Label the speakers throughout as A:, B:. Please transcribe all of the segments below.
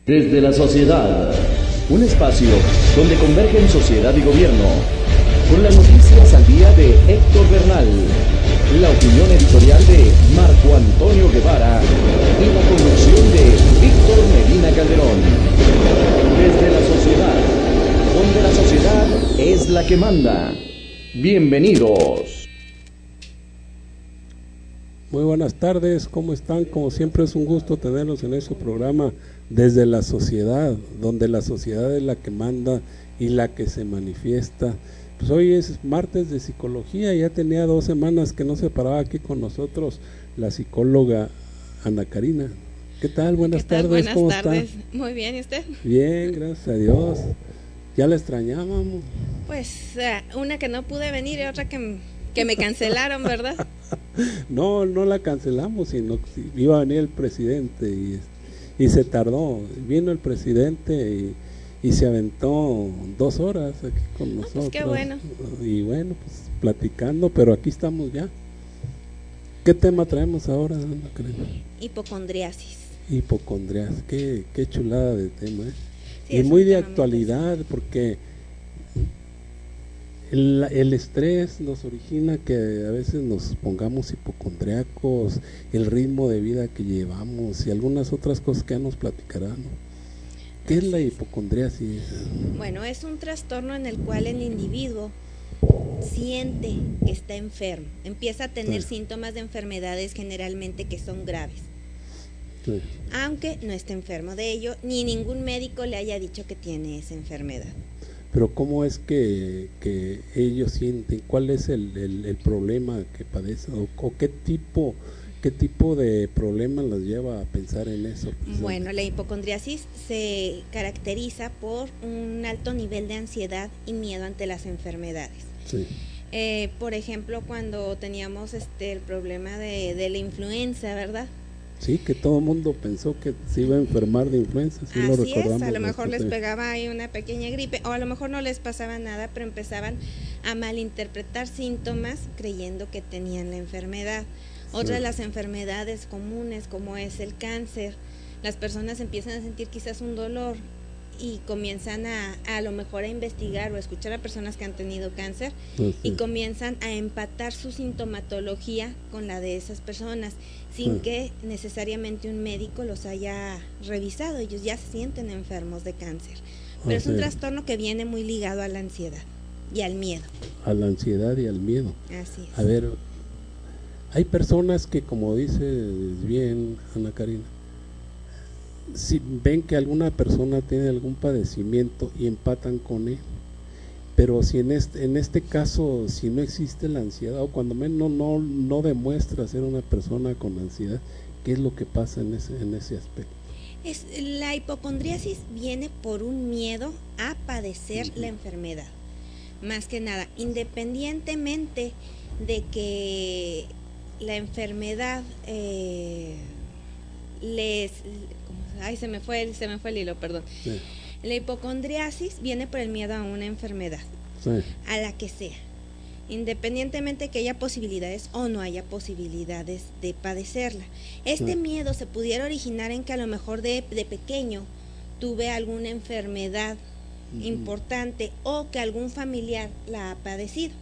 A: Desde la sociedad, un espacio donde convergen sociedad y gobierno, con las noticias al día de Héctor Bernal, la opinión editorial de Marco Antonio Guevara y la conducción de Víctor Medina Calderón. Desde la sociedad, donde la sociedad es la que manda. Bienvenidos.
B: Muy buenas tardes, ¿cómo están? Como siempre es un gusto tenerlos en este programa Desde la sociedad, donde la sociedad es la que manda y la que se manifiesta. Pues hoy es martes de psicología, ya tenía 2 semanas que no se paraba aquí con nosotros la psicóloga Ana Karina. ¿Qué tal? Buenas tardes,
C: buenas
B: ¿cómo
C: tardes.
B: está?
C: Muy bien, ¿y usted?
B: Bien, gracias a Dios. Ya la extrañábamos.
C: Pues una que no pude venir y otra que me cancelaron, ¿verdad?
B: No la cancelamos, sino que iba a venir el presidente y se tardó. Vino el presidente y se aventó 2 horas aquí con nosotros.
C: Pues qué bueno.
B: Y bueno, pues platicando, pero aquí estamos ya. ¿Qué tema traemos ahora, Ana Karina?
C: Hipocondriasis.
B: Hipocondriasis, qué chulada de tema, ¿eh?
C: Sí,
B: y
C: es
B: muy
C: un
B: de
C: tema muy
B: actualidad, porque el estrés nos origina que a veces nos pongamos hipocondriacos, el ritmo de vida que llevamos y algunas otras cosas que ya nos platicarán, ¿no? ¿Qué es la hipocondriasis?
C: Bueno, es un trastorno en el cual el individuo siente que está enfermo, empieza a tener síntomas de enfermedades generalmente que son graves,
B: Sí.
C: aunque no esté enfermo de ello, ni ningún médico le haya dicho que tiene esa enfermedad.
B: Pero ¿cómo es que ellos sienten? ¿Cuál es el problema que padecen? ¿O qué tipo de problema los lleva a pensar en eso?
C: Bueno, la hipocondriasis se caracteriza por un alto nivel de ansiedad y miedo ante las enfermedades.
B: Sí.
C: Por ejemplo, cuando teníamos el problema de la influenza, ¿verdad?
B: Sí, que todo el mundo pensó que se iba a enfermar de influenza, sí lo
C: Así
B: recordamos.
C: es, a lo mejor les
B: bastante.
C: pegaba ahí una pequeña gripe, o a lo mejor no les pasaba nada, pero empezaban a malinterpretar síntomas creyendo que tenían la enfermedad. Otra de las enfermedades comunes, como es el cáncer, las personas empiezan a sentir quizás un dolor y comienzan a lo mejor a investigar o a escuchar a personas que han tenido cáncer y comienzan a empatar su sintomatología con la de esas personas sin que necesariamente un médico los haya revisado. Ellos ya se sienten enfermos de cáncer, pero es un trastorno que viene muy ligado a la ansiedad y al miedo.
B: A la ansiedad y al miedo.
C: Así es.
B: A ver, hay personas que, como dices bien, Ana Karina, si ven que alguna persona tiene algún padecimiento y empatan con él, pero si en este caso, si no existe la ansiedad, o cuando menos no demuestra ser una persona con ansiedad, ¿qué es lo que pasa en ese aspecto?
C: La hipocondriasis viene por un miedo a padecer la enfermedad, más que nada, independientemente de que la enfermedad se me fue el hilo, perdón. Sí. La hipocondriasis viene por el miedo a una enfermedad, a la que sea, independientemente que haya posibilidades o no haya posibilidades de padecerla. Miedo se pudiera originar en que a lo mejor de pequeño tuve alguna enfermedad importante o que algún familiar la ha padecido.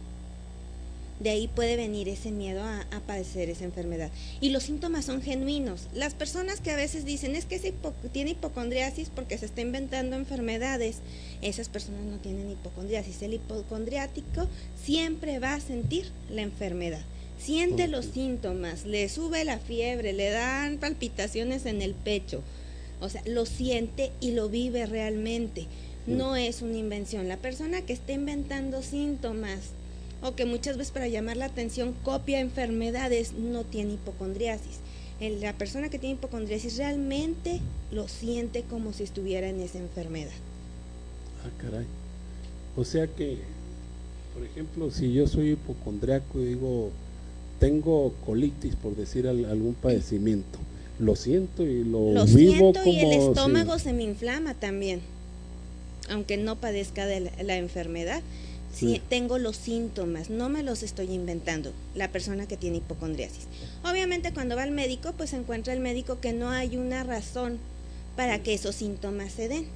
C: De ahí puede venir ese miedo a padecer esa enfermedad. Y los síntomas son genuinos. Las personas que a veces dicen es que tiene hipocondriasis porque se está inventando enfermedades, esas personas no tienen hipocondriasis. El hipocondriático siempre va a sentir la enfermedad. Siente los síntomas, le sube la fiebre, le dan palpitaciones en el pecho. O sea, lo siente y lo vive realmente. No es una invención. La persona que está inventando síntomas o que muchas veces para llamar la atención copia enfermedades, no tiene hipocondriasis. La persona que tiene hipocondriasis realmente lo siente como si estuviera en esa enfermedad.
B: Ah, caray. O sea que, por ejemplo, si yo soy hipocondriaco y digo, tengo colitis, por decir algún padecimiento, lo siento y lo vivo
C: siento,
B: como
C: y el estómago se me inflama también, aunque no padezca de la enfermedad. Sí, tengo los síntomas, no me los estoy inventando, la persona que tiene hipocondriasis. Obviamente cuando va al médico, pues encuentra el médico que no hay una razón para que esos síntomas se den,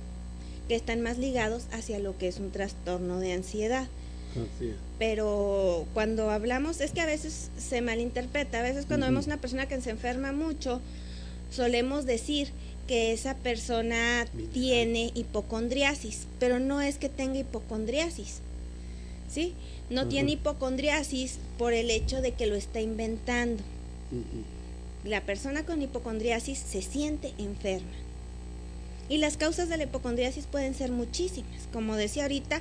C: que están más ligados hacia lo que es un trastorno de ansiedad.
B: Así es.
C: Pero cuando hablamos, es que a veces se malinterpreta, a veces cuando vemos una persona que se enferma mucho, solemos decir que esa persona tiene hipocondriasis, pero no es que tenga hipocondriasis, ¿sí? No tiene hipocondriasis por el hecho de que lo está inventando. La persona con hipocondriasis se siente enferma. Y las causas de la hipocondriasis pueden ser muchísimas. Como decía ahorita,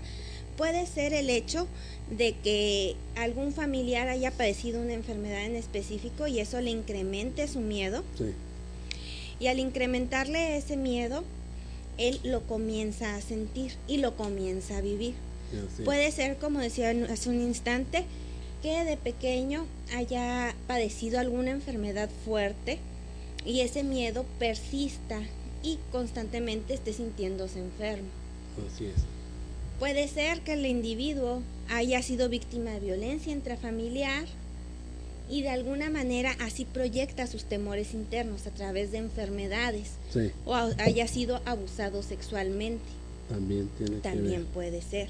C: puede ser el hecho de que algún familiar haya padecido una enfermedad en específico y eso le incremente su miedo.
B: Sí.
C: Y al incrementarle ese miedo, él lo comienza a sentir y lo comienza a vivir.
B: Sí.
C: Puede ser, como decía hace un instante, que de pequeño haya padecido alguna enfermedad fuerte y ese miedo persista y constantemente esté sintiéndose enfermo.
B: Así es.
C: Puede ser que el individuo haya sido víctima de violencia intrafamiliar y de alguna manera así proyecta sus temores internos a través de enfermedades,
B: sí,
C: o haya sido abusado sexualmente.
B: También
C: puede ser.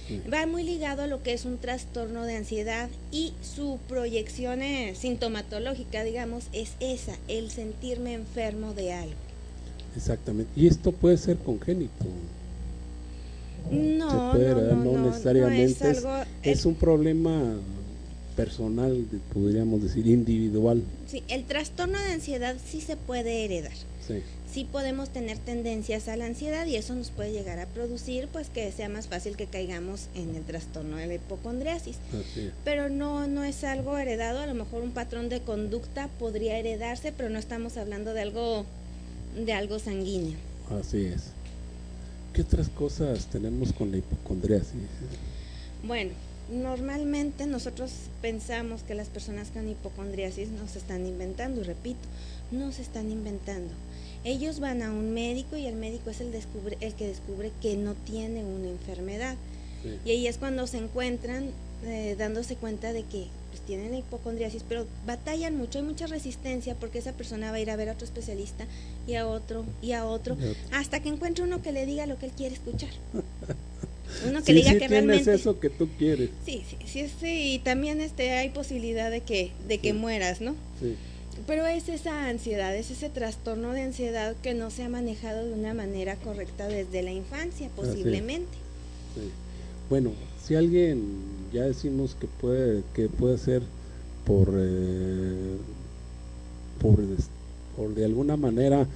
B: Sí.
C: Va muy ligado a lo que es un trastorno de ansiedad y su proyección sintomatológica, digamos, es esa, el sentirme enfermo de algo.
B: Exactamente. Y esto puede ser congénito.
C: No,
B: se puede, no necesariamente.
C: Es
B: un problema personal, podríamos decir, individual.
C: Sí, el trastorno de ansiedad sí se puede heredar.
B: Sí.
C: Sí podemos tener tendencias a la ansiedad y eso nos puede llegar a producir pues que sea más fácil que caigamos en el trastorno de la hipocondriasis.
B: Así es.
C: Pero no es algo heredado, a lo mejor un patrón de conducta podría heredarse, pero no estamos hablando de algo sanguíneo.
B: Así es. ¿Qué otras cosas tenemos con la hipocondriasis?
C: Bueno, normalmente nosotros pensamos que las personas con hipocondriasis no se están inventando, y repito, no se están inventando. Ellos van a un médico y el médico es el que descubre que no tiene una enfermedad.
B: Sí.
C: Y ahí es cuando se encuentran dándose cuenta de que pues, tienen hipocondriasis, pero batallan mucho, hay mucha resistencia porque esa persona va a ir a ver a otro especialista y a otro, hasta que encuentre uno que le diga lo que él quiere escuchar. Uno que le diga que realmente
B: tienes eso que tú quieres.
C: Sí, y también hay posibilidad de que mueras, ¿no?
B: Sí.
C: Pero es esa ansiedad, es ese trastorno de ansiedad que no se ha manejado de una manera correcta desde la infancia, posiblemente.
B: Sí. Bueno, si alguien, ya decimos que puede ser por de alguna manera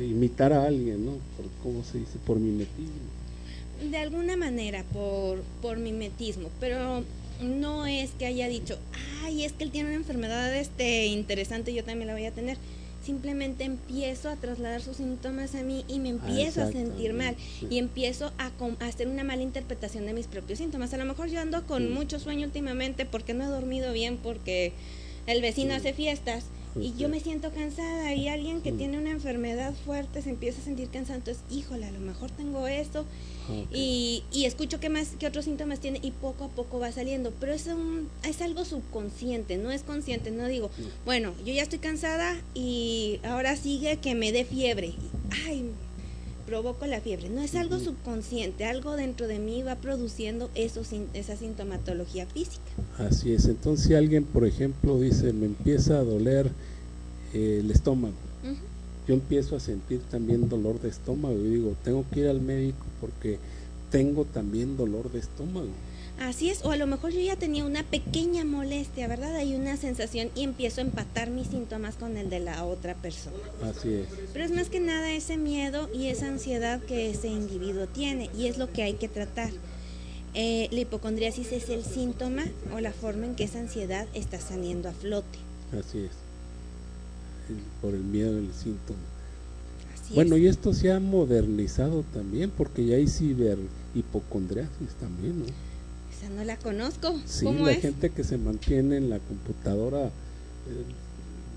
B: imitar a alguien, ¿no? ¿Cómo se dice? Por mimetismo.
C: De alguna manera, por mimetismo, pero no es que haya dicho, ay, es que él tiene una enfermedad interesante, yo también la voy a tener. Simplemente empiezo a trasladar sus síntomas a mí y me empiezo a sentir mal, sí. Y empiezo a hacer una mala interpretación de mis propios síntomas. A lo mejor yo ando con mucho sueño últimamente porque no he dormido bien, porque el vecino hace fiestas y yo me siento cansada, y alguien que tiene una enfermedad fuerte se empieza a sentir cansado, entonces, híjole, a lo mejor tengo esto. Y escucho qué otros síntomas tiene y poco a poco va saliendo, pero es algo subconsciente, no es consciente. No digo, bueno, yo ya estoy cansada y ahora sigue que me dé fiebre, ay, provoco la fiebre. No, es algo subconsciente, algo dentro de mí va produciendo esa sintomatología física.
B: Así es. Entonces, si alguien, por ejemplo, dice, me empieza a doler el estómago, yo empiezo a sentir también dolor de estómago y digo, tengo que ir al médico porque tengo también dolor de estómago.
C: Así es, o a lo mejor yo ya tenía una pequeña molestia, ¿verdad? Hay una sensación y empiezo a empatar mis síntomas con el de la otra persona.
B: Así es.
C: Pero es más que nada ese miedo y esa ansiedad que ese individuo tiene, y es lo que hay que tratar. La hipocondriasis es el síntoma o la forma en que esa ansiedad está saliendo a flote.
B: Así es. Por el miedo del síntoma.
C: Así
B: bueno,
C: es.
B: Y esto se ha modernizado también, porque ya hay ciberhipocondriasis también, ¿no?
C: Esa no la conozco.
B: Sí,
C: ¿Cómo
B: la
C: es?
B: gente que se mantiene en la computadora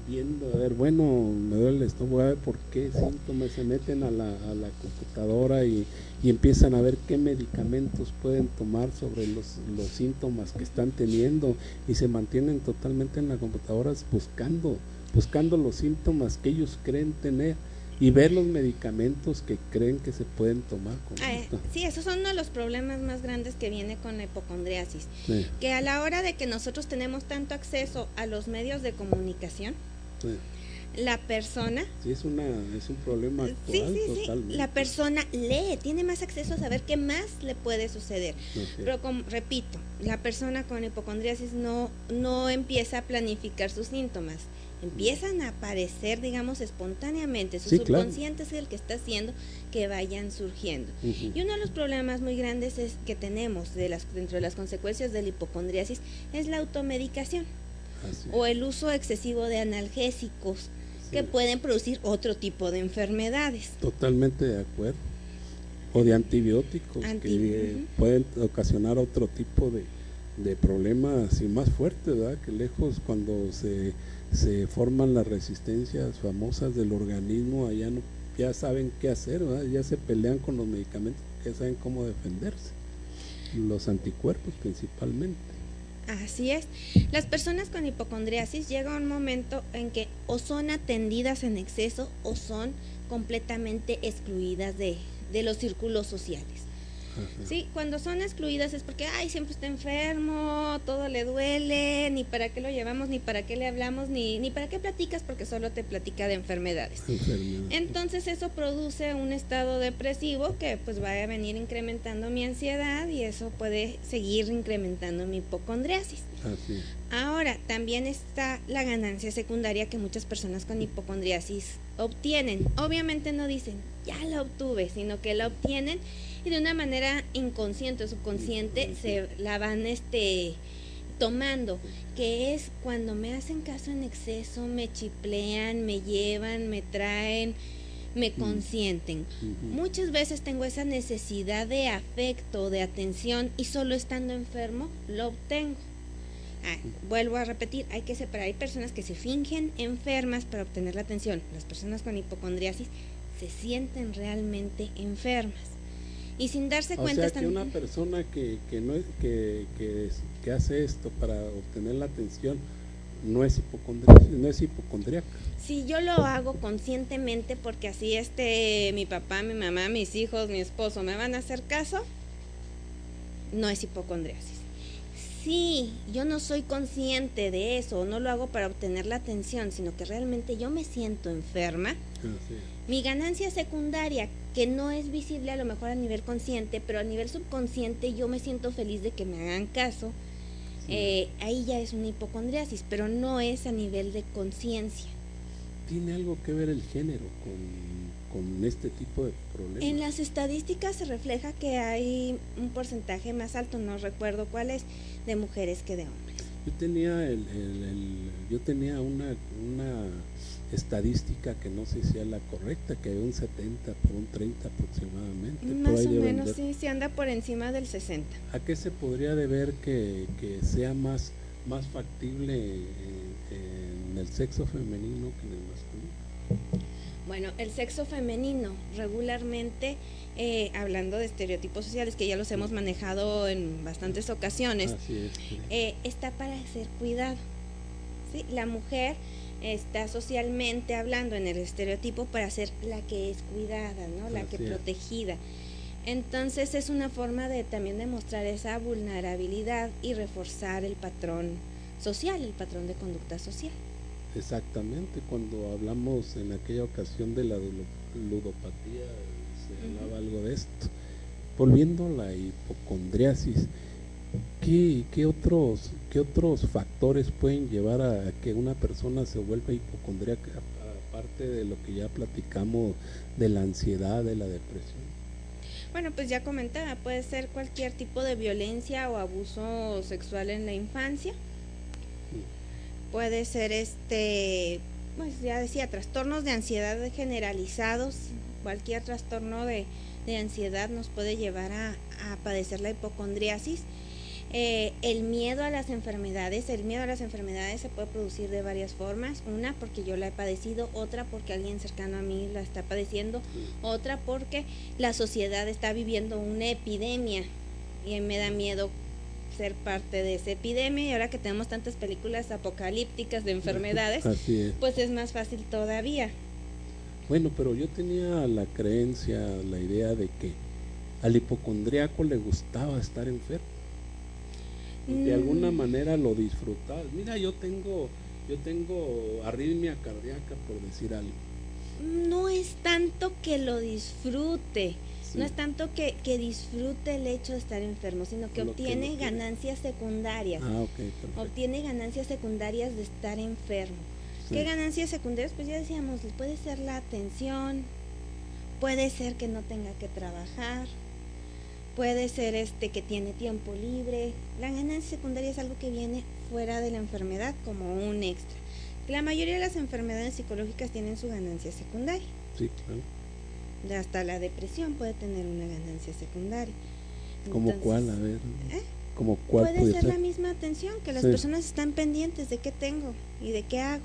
B: viendo, a ver, bueno, me duele el estómago, a ver por qué síntomas, se meten a la computadora y empiezan a ver qué medicamentos pueden tomar sobre los síntomas que están teniendo, y se mantienen totalmente en la computadora buscando buscando los síntomas que ellos creen tener y ver los medicamentos que creen que se pueden tomar con esto.
C: Sí, esos son uno de los problemas más grandes que viene con la hipocondriasis, sí. Que a la hora de que nosotros tenemos tanto acceso a los medios de comunicación, sí. La persona...
B: Sí, es un problema actual,
C: sí, totalmente. La persona lee, tiene más acceso a saber qué más le puede suceder. Okay. Pero repito, la persona con hipocondriasis no empieza a planificar sus síntomas. Empiezan a aparecer, digamos, espontáneamente. Su subconsciente es el que está haciendo que vayan surgiendo. Y uno de los problemas muy grandes que tenemos dentro de las consecuencias de la hipocondriasis es la automedicación o el uso excesivo de analgésicos que pueden producir otro tipo de enfermedades.
B: Totalmente de acuerdo. O de antibióticos que pueden ocasionar otro tipo de problemas y más fuertes, ¿verdad? Que lejos cuando se forman las resistencias famosas del organismo, allá ya saben qué hacer, ¿verdad? Ya se pelean con los medicamentos, ya saben cómo defenderse, los anticuerpos principalmente.
C: Así es. Las personas con hipocondriasis llega un momento en que o son atendidas en exceso o son completamente excluidas de los círculos sociales. Sí, cuando son excluidas es porque siempre está enfermo, todo le duele, ni para qué lo llevamos, ni para qué le hablamos, ni para qué platicas, porque solo te platica de enfermedades. Entonces eso produce un estado depresivo que pues va a venir incrementando mi ansiedad y eso puede seguir incrementando mi hipocondriasis.
B: Así.
C: Ahora, también está la ganancia secundaria que muchas personas con hipocondriasis obtienen. Obviamente no dicen, ya la obtuve, sino que la obtienen y de una manera inconsciente o subconsciente se la van tomando, que es cuando me hacen caso en exceso, me chiplean, me llevan, me traen, me consienten. Muchas veces tengo esa necesidad de afecto, de atención y solo estando enfermo lo obtengo. Vuelvo a repetir, hay que separar, hay personas que se fingen enfermas para obtener la atención. Las personas con hipocondriasis se sienten realmente enfermas y sin darse cuenta.
B: O sea, que una persona que hace esto para obtener la atención no es hipocondríaca.
C: Si yo lo hago conscientemente porque así mi papá, mi mamá, mis hijos, mi esposo me van a hacer caso, no es hipocondriasis. Si yo no soy consciente de eso, no lo hago para obtener la atención, sino que realmente yo me siento enferma, mi ganancia secundaria, que no es visible a lo mejor a nivel consciente, pero a nivel subconsciente yo me siento feliz de que me hagan caso, ahí ya es una hipocondriasis, pero no es a nivel de conciencia.
B: ¿Tiene algo que ver el género con este tipo de problemas?
C: En las estadísticas se refleja que hay un porcentaje más alto, no recuerdo cuál es, de mujeres que de hombres.
B: Yo tenía una estadística que no sé si es la correcta, que hay un 70 por un 30 aproximadamente.
C: Más o menos, sí anda por encima del 60.
B: ¿A qué se podría deber que sea más factible en el sexo femenino que en el masculino?
C: Bueno, el sexo femenino regularmente, hablando de estereotipos sociales que ya los hemos manejado en bastantes ocasiones, está para ser cuidado. ¿Sí? La mujer está socialmente hablando en el estereotipo para ser la que es cuidada, ¿no? La que es protegida. Entonces es una forma de también demostrar esa vulnerabilidad y reforzar el patrón social, el patrón de conducta social.
B: Exactamente, cuando hablamos en aquella ocasión de la ludopatía se hablaba algo de esto. Volviendo a la hipocondriasis, ¿qué otros factores pueden llevar a que una persona se vuelva hipocondríaca, aparte de lo que ya platicamos de la ansiedad, de la depresión?
C: Bueno, pues ya comentaba, puede ser cualquier tipo de violencia o abuso sexual en la infancia. Puede ser pues ya decía, trastornos de ansiedad generalizados. Cualquier trastorno de ansiedad nos puede llevar a padecer la hipocondriasis. El miedo a las enfermedades, se puede producir de varias formas. Una, porque yo la he padecido; otra, porque alguien cercano a mí la está padeciendo; otra, porque la sociedad está viviendo una epidemia y me da miedo ser parte de esa epidemia, y ahora que tenemos tantas películas apocalípticas de enfermedades, pues es más fácil todavía.
B: Bueno, pero yo tenía la creencia, la idea de que al hipocondríaco le gustaba estar enfermo. De alguna manera lo disfrutaba. Mira, yo tengo arritmia cardíaca, por decir algo.
C: No es tanto que lo disfrute, sí. No es tanto que disfrute el hecho de estar enfermo, sino que obtiene ganancias secundarias. Obtiene ganancias secundarias de estar enfermo. Sí. ¿Qué ganancias secundarias? Pues ya decíamos, puede ser la atención, puede ser que no tenga que trabajar, puede ser que tiene tiempo libre. La ganancia secundaria es algo que viene fuera de la enfermedad como un extra. La mayoría de las enfermedades psicológicas tienen su ganancia secundaria.
B: Sí, claro.
C: Hasta la depresión puede tener una ganancia secundaria.
B: ¿Cómo cuál? A ver. ¿Cómo cuál
C: puede ser? La misma atención, que las personas están pendientes de qué tengo y de qué hago.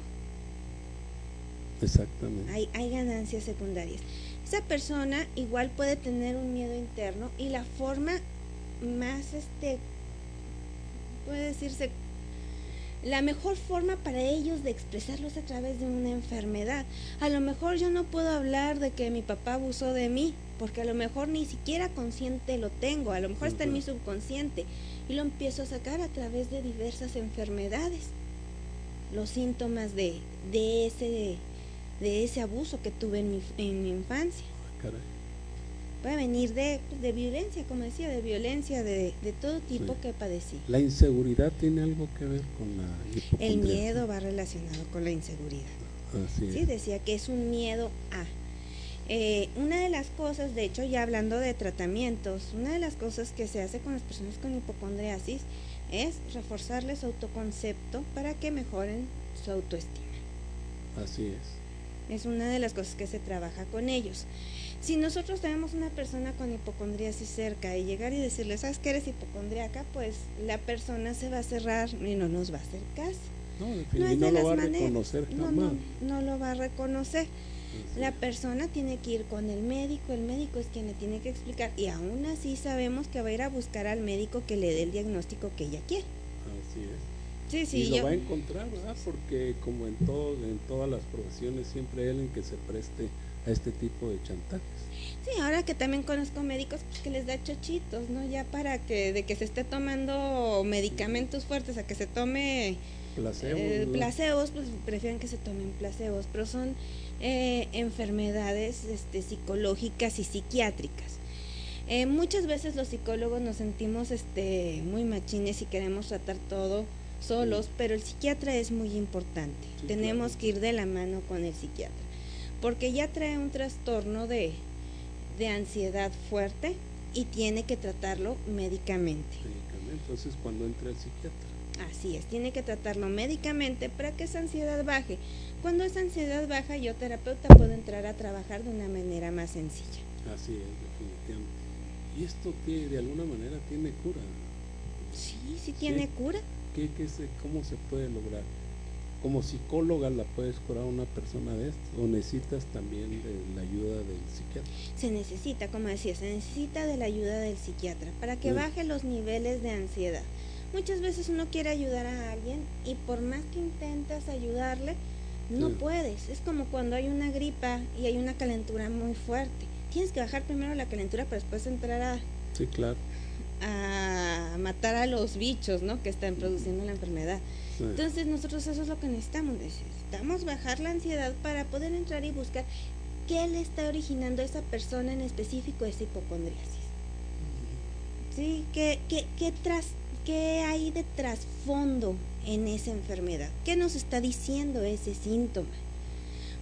B: Exactamente.
C: Hay ganancias secundarias. Esa persona igual puede tener un miedo interno, y la forma más, puede decirse, la mejor forma para ellos de expresarlo es a través de una enfermedad. A lo mejor yo no puedo hablar de que mi papá abusó de mí, porque a lo mejor ni siquiera consciente lo tengo, a lo mejor está en mi subconsciente, y lo empiezo a sacar a través de diversas enfermedades. Los síntomas de ese abuso que tuve en mi infancia.
B: Caray.
C: Puede venir de violencia, como decía, de violencia de todo tipo que padecí.
B: ¿La inseguridad tiene algo que ver con la hipocondría?
C: El miedo va relacionado con la inseguridad.
B: Así es.
C: Sí, decía que es un miedo a. Una de las cosas, de hecho, ya hablando de tratamientos, una de las cosas que se hace con las personas con hipocondriasis es reforzarles su autoconcepto para que mejoren su autoestima.
B: Así es.
C: Es una de las cosas que se trabaja con ellos. Si nosotros tenemos una persona con hipocondriasis cerca y llegar y decirle, ¿sabes que eres hipocondríaca? Pues la persona se va a cerrar y no nos va a hacer caso.
B: No lo va a reconocer jamás.
C: No lo va a reconocer. La persona tiene que ir con el médico es quien le tiene que explicar, y aún así sabemos que va a ir a buscar al médico que le dé el diagnóstico que ella quiere.
B: Así es.
C: Sí,
B: y lo va a encontrar, ¿verdad? Porque como en todas las profesiones siempre hay alguien que se preste a este tipo de chantajes.
C: Sí, ahora que también conozco médicos pues, que les da chochitos, ¿no? Ya para que de que se esté tomando medicamentos fuertes a que se tome placebos, pues prefieren que se tomen placebos, pero son enfermedades psicológicas y psiquiátricas. Muchas veces los psicólogos nos sentimos muy machines y queremos tratar todo solos, pero el psiquiatra es muy importante. Sí, tenemos que ir de la mano con el psiquiatra, porque ya trae un trastorno de ansiedad fuerte y tiene que tratarlo médicamente.
B: Entonces, cuando entra el psiquiatra.
C: Así es, tiene que tratarlo médicamente para que esa ansiedad baje. Cuando esa ansiedad baja, yo, terapeuta, puedo entrar a trabajar de una manera más sencilla.
B: Así es, definitivamente. ¿Y esto de alguna manera tiene cura?
C: Sí tiene cura.
B: ¿Cómo se puede lograr? ¿Como psicóloga la puedes curar a una persona de esto? ¿O necesitas también de la ayuda del psiquiatra?
C: Se necesita, como decía, se necesita de la ayuda del psiquiatra para que baje los niveles de ansiedad. Muchas veces uno quiere ayudar a alguien y por más que intentas ayudarle, no puedes. Es como cuando hay una gripa y hay una calentura muy fuerte. Tienes que bajar primero la calentura para después entrar a matar a los bichos, ¿no? Que están produciendo la enfermedad. Entonces nosotros eso es lo que necesitamos bajar la ansiedad para poder entrar y buscar qué le está originando a esa persona en específico esa hipocondriasis. ¿Sí? ¿Qué hay de trasfondo en esa enfermedad? ¿Qué nos está diciendo ese síntoma?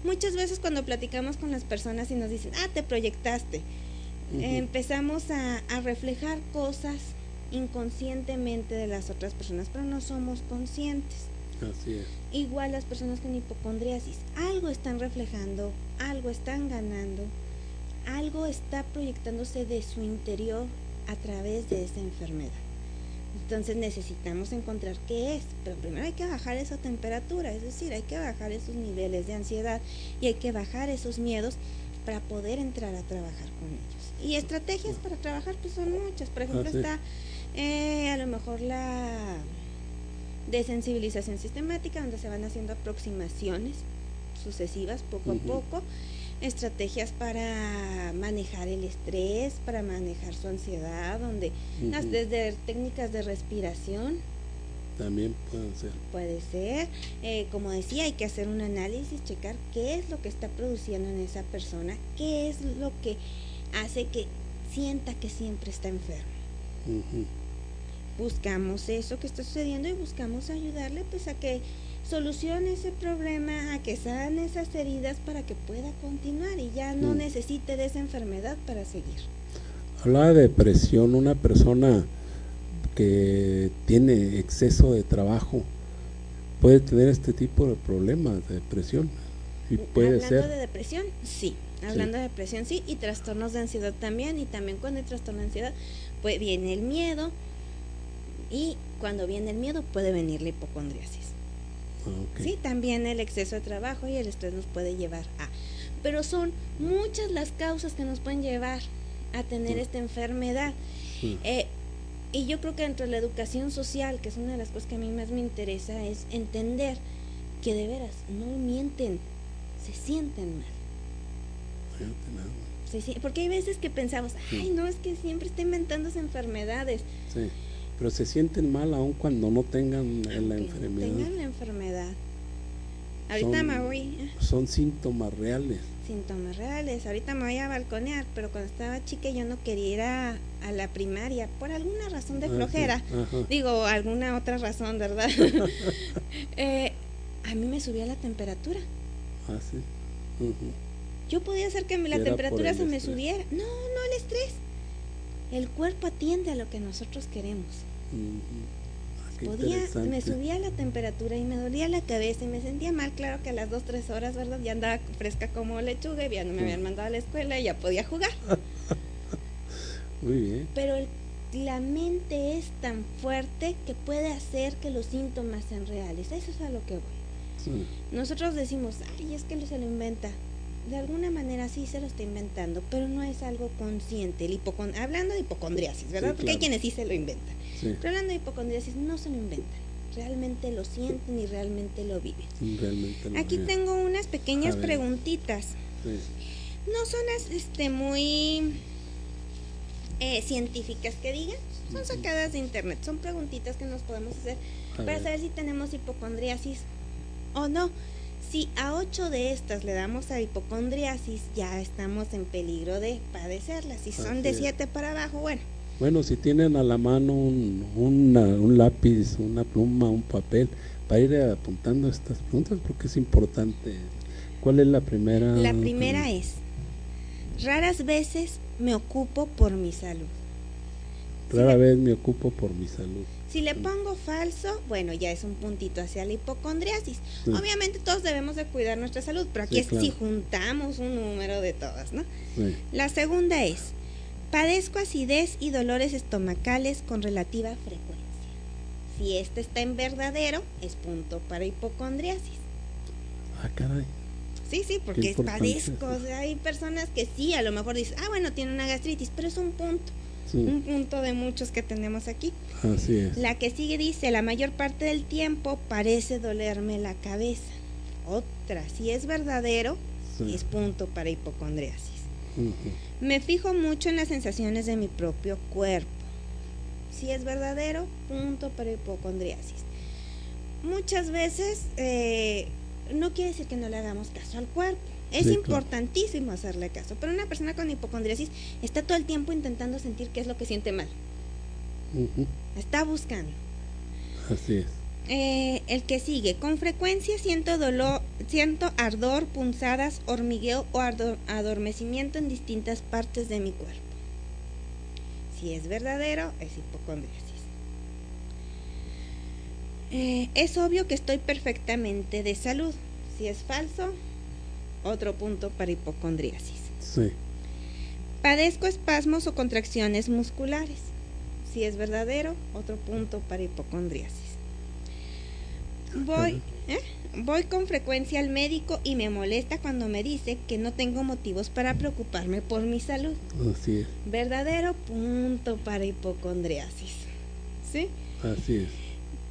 C: Muchas veces cuando platicamos con las personas y nos dicen, te proyectaste, empezamos a reflejar cosas inconscientemente de las otras personas, pero no somos conscientes.
B: Así es.
C: Igual las personas con hipocondriasis, algo están reflejando, algo están ganando, algo está proyectándose de su interior a través de esa enfermedad. Entonces necesitamos encontrar qué es, pero primero hay que bajar esa temperatura, es decir, hay que bajar esos niveles de ansiedad y hay que bajar esos miedos para poder entrar a trabajar con ellos. Y estrategias para trabajar pues son muchas. Por ejemplo, está a lo mejor la desensibilización sistemática, donde se van haciendo aproximaciones sucesivas poco a poco, estrategias para manejar el estrés, para manejar su ansiedad, donde desde técnicas de respiración
B: también pueden ser.
C: Puede ser, como decía, hay que hacer un análisis, checar qué es lo que está produciendo en esa persona, qué es lo que hace que sienta que siempre está enfermo. Buscamos eso que está sucediendo y buscamos ayudarle pues a que solucione ese problema, a que sane esas heridas para que pueda continuar y ya no necesite de esa enfermedad para seguir.
B: Hablaba de depresión, una persona que tiene exceso de trabajo puede tener este tipo de problemas de depresión y puede ser.
C: Hablando de depresión, sí. Hablando de depresión, sí, y trastornos de ansiedad también, y también cuando hay trastorno de ansiedad, pues viene el miedo, y cuando viene el miedo puede venir la hipocondriasis. Sí, también el exceso de trabajo y el estrés nos puede llevar a, pero son muchas las causas que nos pueden llevar a tener esta enfermedad. Y yo creo que dentro de la educación social, que es una de las cosas que a mí más me interesa, es entender que de veras no mienten, se sienten mal. Porque hay veces que pensamos, ay, no, es que siempre está inventándose enfermedades.
B: Sí, pero se sienten mal aun cuando no tengan la enfermedad.
C: No tengan la enfermedad. Ahorita me voy.
B: Son síntomas reales.
C: Síntomas reales. Ahorita me voy a balconear, pero cuando estaba chica yo no quería ir a la primaria por alguna razón de flojera. Digo, alguna otra razón, ¿verdad? A mí me subía la temperatura.
B: Ah, sí.
C: Yo podía hacer que la temperatura se me subiera. No, el estrés. El cuerpo atiende a lo que nosotros queremos. Me subía la temperatura y me dolía la cabeza y me sentía mal. Claro que a las 2-3 horas, ¿verdad? Ya andaba fresca como lechuga y ya no me habían mandado a la escuela y ya podía jugar.
B: Muy bien.
C: Pero la mente es tan fuerte que puede hacer que los síntomas sean reales. Eso es a lo que voy. Nosotros decimos, ay, es que se lo inventa. De alguna manera sí se lo está inventando, pero no es algo consciente. Hablando de hipocondriasis, ¿verdad? Porque hay quienes sí se lo inventan. Pero hablando de hipocondriasis, no se lo inventan. Realmente lo sienten y realmente lo viven. Aquí tengo unas pequeñas preguntitas. No son muy científicas que digan, son sacadas de internet. Son preguntitas que nos podemos hacer para saber si tenemos hipocondriasis o no. Si a 8 de estas le damos a hipocondriasis, ya estamos en peligro de padecerla. Si son de 7 para abajo,
B: bueno, si tienen a la mano un lápiz, una pluma, un papel, para ir apuntando estas preguntas, porque es importante. ¿Cuál es la primera?
C: La primera es, raras veces me ocupo por mi salud.
B: Rara vez me ocupo por mi salud.
C: Si le pongo falso, bueno, ya es un puntito hacia la hipocondriasis. Obviamente todos debemos de cuidar nuestra salud, pero aquí es si juntamos un número de todas, ¿no? La segunda es, padezco acidez y dolores estomacales con relativa frecuencia. Si este está en verdadero, es punto para hipocondriasis.
B: Ah, caray.
C: Sí, porque padezco. O sea, hay personas que sí, a lo mejor dicen, bueno, tiene una gastritis, pero es un punto. Un punto de muchos que tenemos aquí.
B: Así es.
C: La que sigue dice, la mayor parte del tiempo parece dolerme la cabeza. Otra, si es verdadero, es punto para hipocondriasis. Me fijo mucho en las sensaciones de mi propio cuerpo. Si es verdadero, punto para hipocondriasis. Muchas veces no quiere decir que no le hagamos caso al cuerpo. Es importantísimo hacerle caso, pero una persona con hipocondriasis está todo el tiempo intentando sentir qué es lo que siente mal. Está buscando.
B: Así es.
C: El que sigue, con frecuencia siento ardor, punzadas, hormigueo o adormecimiento en distintas partes de mi cuerpo. Si es verdadero, es hipocondriasis. Es obvio que estoy perfectamente de salud. Si es falso, otro punto para hipocondriasis. Padezco espasmos o contracciones musculares. Si es verdadero, otro punto para hipocondriasis. Voy con frecuencia al médico y me molesta cuando me dice que no tengo motivos para preocuparme por mi salud.
B: Así es.
C: Verdadero punto para hipocondriasis. ¿Sí?
B: Así es.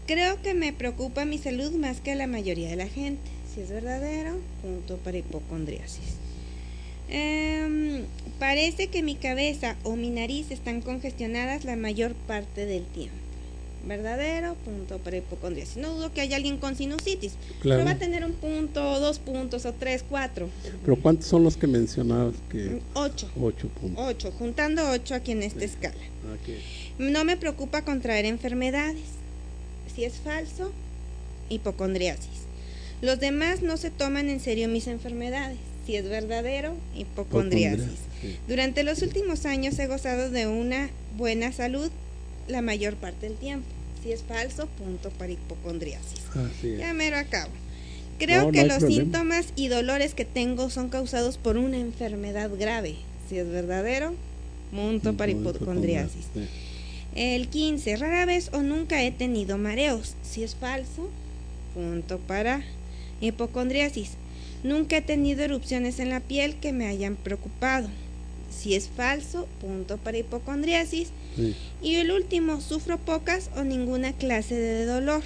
C: Creo que me preocupa mi salud más que a la mayoría de la gente. Si es verdadero, punto para hipocondriasis. Parece que mi cabeza o mi nariz están congestionadas la mayor parte del tiempo. Verdadero, punto para hipocondriasis. No dudo que haya alguien con sinusitis, claro, pero va a tener un punto, 2 puntos, o 3, 4.
B: ¿Pero cuántos son los que mencionabas?
C: 8.
B: 8 puntos.
C: 8, juntando 8 aquí en esta escala. Okay. No me preocupa contraer enfermedades. Si es falso, hipocondriasis. Los demás no se toman en serio mis enfermedades. Si es verdadero, hipocondriasis. Sí. Durante los últimos años he gozado de una buena salud la mayor parte del tiempo. Si es falso, punto para hipocondriasis. Ya mero acabo. Creo que los síntomas y dolores que tengo son causados por una enfermedad grave. Si es verdadero, punto para hipocondriasis. El 15, rara vez o nunca he tenido mareos. Si es falso, punto para hipocondriasis. Nunca he tenido erupciones en la piel que me hayan preocupado. Si es falso, punto para hipocondriasis. Sí. Y el último, sufro pocas o ninguna clase de dolor.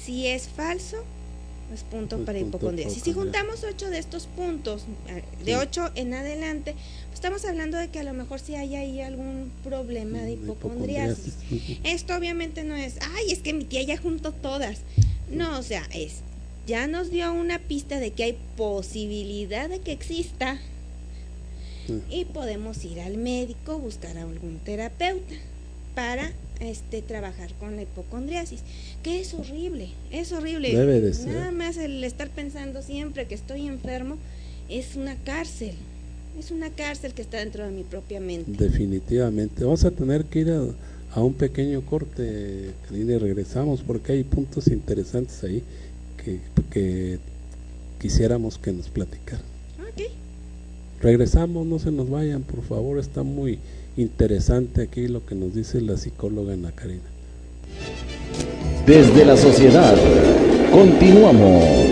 C: Si es falso, pues punto pues para hipocondriasis. Si juntamos 8 de estos puntos, de 8 en adelante, pues estamos hablando de que a lo mejor sí hay ahí algún problema de hipocondriasis. Esto obviamente no es, ay, es que mi tía ya juntó todas. No, o sea, ya nos dio una pista de que hay posibilidad de que exista. Y podemos ir al médico, buscar a algún terapeuta para trabajar con la hipocondriasis, que es horrible.
B: Debe de ser.
C: Nada más el estar pensando siempre que estoy enfermo es una cárcel. Es una cárcel que está dentro de mi propia mente.
B: Definitivamente. Vamos a tener que ir a un pequeño corte, Karina, y regresamos porque hay puntos interesantes ahí que quisiéramos que nos platicaran.
C: Ok.
B: Regresamos, no se nos vayan, por favor, está muy interesante aquí lo que nos dice la psicóloga Ana Karina.
A: Desde la sociedad, continuamos.